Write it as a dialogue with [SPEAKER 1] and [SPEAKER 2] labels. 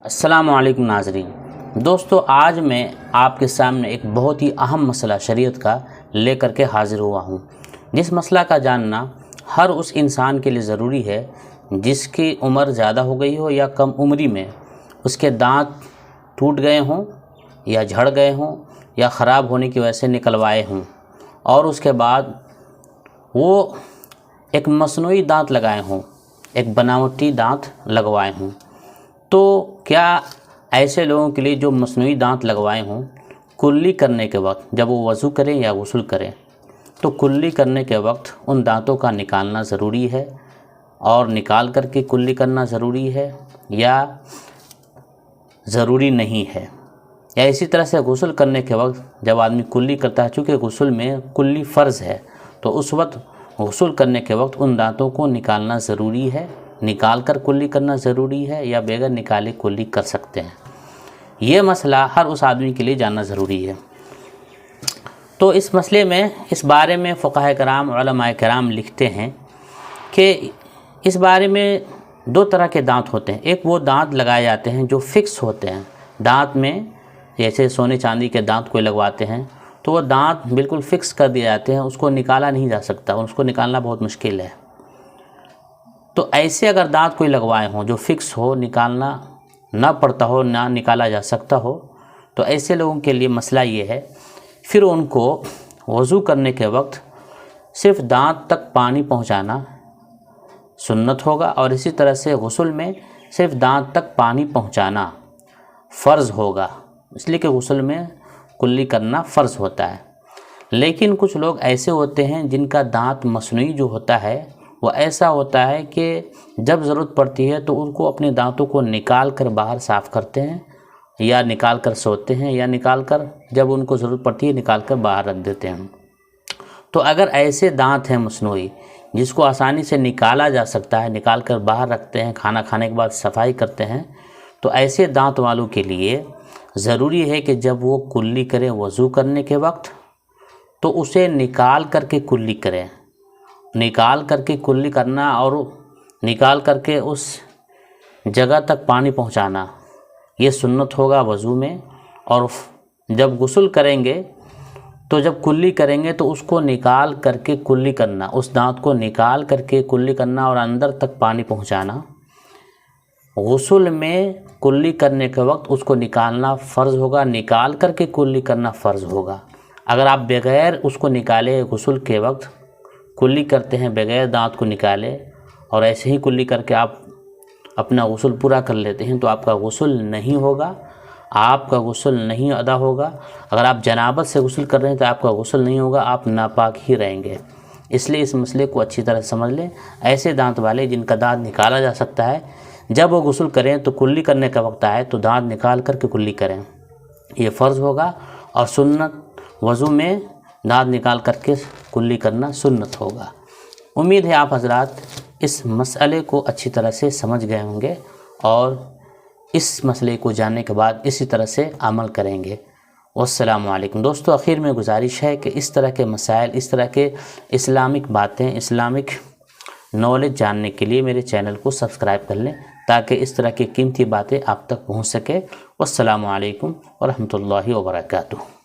[SPEAKER 1] السلام علیکم ناظرین۔ دوستو، آج میں آپ کے سامنے ایک بہت ہی اہم مسئلہ شریعت کا لے کر کے حاضر ہوا ہوں، جس مسئلہ کا جاننا ہر اس انسان کے لیے ضروری ہے جس کی عمر زیادہ ہو گئی ہو یا کم عمری میں اس کے دانت ٹوٹ گئے ہوں یا جھڑ گئے ہوں یا خراب ہونے کی وجہ سے نکلوائے ہوں، اور اس کے بعد وہ ایک مصنوعی دانت لگائے ہوں، ایک بناوٹی دانت لگوائے ہوں۔ تو کیا ایسے لوگوں کے لیے جو مصنوعی دانت لگوائے ہوں، کلی کرنے کے وقت جب وہ وضو کریں یا غسل کریں تو کلی کرنے کے وقت ان دانتوں کا نکالنا ضروری ہے، اور نکال کر کے کلی کرنا ضروری ہے یا ضروری نہیں ہے؟ یا اسی طرح سے غسل کرنے کے وقت جب آدمی کلی کرتا ہے، چونکہ غسل میں کلی فرض ہے، تو اس وقت غسل کرنے کے وقت ان دانتوں کو نکالنا ضروری ہے، نکال کر کلی کرنا ضروری ہے یا بغیر نکالے کلی کر سکتے ہیں؟ یہ مسئلہ ہر اس آدمی کے لیے جاننا ضروری ہے۔ تو اس مسئلے میں اس بارے میں فقہاء کرام، علماء کرام لکھتے ہیں کہ اس بارے میں دو طرح کے دانت ہوتے ہیں۔ ایک وہ دانت لگائے جاتے ہیں جو فکس ہوتے ہیں دانت میں، جیسے سونے چاندی کے دانت کوئی لگواتے ہیں تو وہ دانت بالکل فکس کر دیے جاتے ہیں، اس کو نکالا نہیں جا سکتا، اس کو نکالنا بہت مشکل ہے۔ تو ایسے اگر دانت کوئی لگوائے ہوں جو فکس ہو، نکالنا نہ پڑتا ہو، نہ نکالا جا سکتا ہو، تو ایسے لوگوں کے لیے مسئلہ یہ ہے، پھر ان کو وضو کرنے کے وقت صرف دانت تک پانی پہنچانا سنت ہوگا، اور اسی طرح سے غسل میں صرف دانت تک پانی پہنچانا فرض ہوگا، اس لیے کہ غسل میں کلی کرنا فرض ہوتا ہے۔ لیکن کچھ لوگ ایسے ہوتے ہیں جن کا دانت مصنوعی جو ہوتا ہے وہ ایسا ہوتا ہے کہ جب ضرورت پڑتی ہے تو ان کو اپنے دانتوں کو نکال کر باہر صاف کرتے ہیں، یا نکال کر سوتے ہیں، یا نکال کر جب ان کو ضرورت پڑتی ہے نکال کر باہر رکھ دیتے ہیں۔ تو اگر ایسے دانت ہیں مصنوعی جس کو آسانی سے نکالا جا سکتا ہے، نکال کر باہر رکھتے ہیں، کھانا کھانے کے بعد صفائی کرتے ہیں، تو ایسے دانت والوں کے لیے ضروری ہے کہ جب وہ کلی کریں وضو کرنے کے وقت تو اسے نکال کر کے کلی کریں، نکال کر کے کلی کرنا، اور نکال کر کے اس جگہ تک پانی پہنچانا، یہ سنت ہوگا وضو میں۔ اور جب غسل کریں گے تو جب کلی کریں گے تو اس کو نکال کر کے کلی کرنا، اس دانت کو نکال کر کے کلی کرنا اور اندر تک پانی پہنچانا۔ غسل میں کلی کرنے کے وقت اس کو نکالنا فرض ہوگا، نکال کر کے کلی کرنا فرض ہوگا۔ اگر آپ بغیر اس کو نکالے غسل کے وقت کلی کرتے ہیں، بغیر دانت کو نکالے، اور ایسے ہی کلی کر کے آپ اپنا غسل پورا کر لیتے ہیں، تو آپ کا غسل نہیں ہوگا، آپ کا غسل نہیں ادا ہوگا۔ اگر آپ جنابت سے غسل کر رہے ہیں تو آپ کا غسل نہیں ہوگا، آپ ناپاک ہی رہیں گے۔ اس لیے اس مسئلے کو اچھی طرح سمجھ لیں۔ ایسے دانت والے جن کا دانت نکالا جا سکتا ہے، جب وہ غسل کریں تو کلی کرنے کا وقت آئے تو دانت نکال کر کے کلی کریں، یہ فرض ہوگا۔ اور سنت وضو میں دانت نکال کر کے کلی کرنا سنت ہوگا۔ امید ہے آپ حضرات اس مسئلے کو اچھی طرح سے سمجھ گئے ہوں گے، اور اس مسئلے کو جاننے کے بعد اسی طرح سے عمل کریں گے۔ والسلام علیکم۔ دوستو، آخر میں گزارش ہے کہ اس طرح کے مسائل، اس طرح کے اسلامک باتیں، اسلامک نالج جاننے کے لیے میرے چینل کو سبسکرائب کر لیں، تاکہ اس طرح کی قیمتی باتیں آپ تک پہنچ سکے۔ والسلام علیکم ورحمۃ اللہ وبرکاتہ۔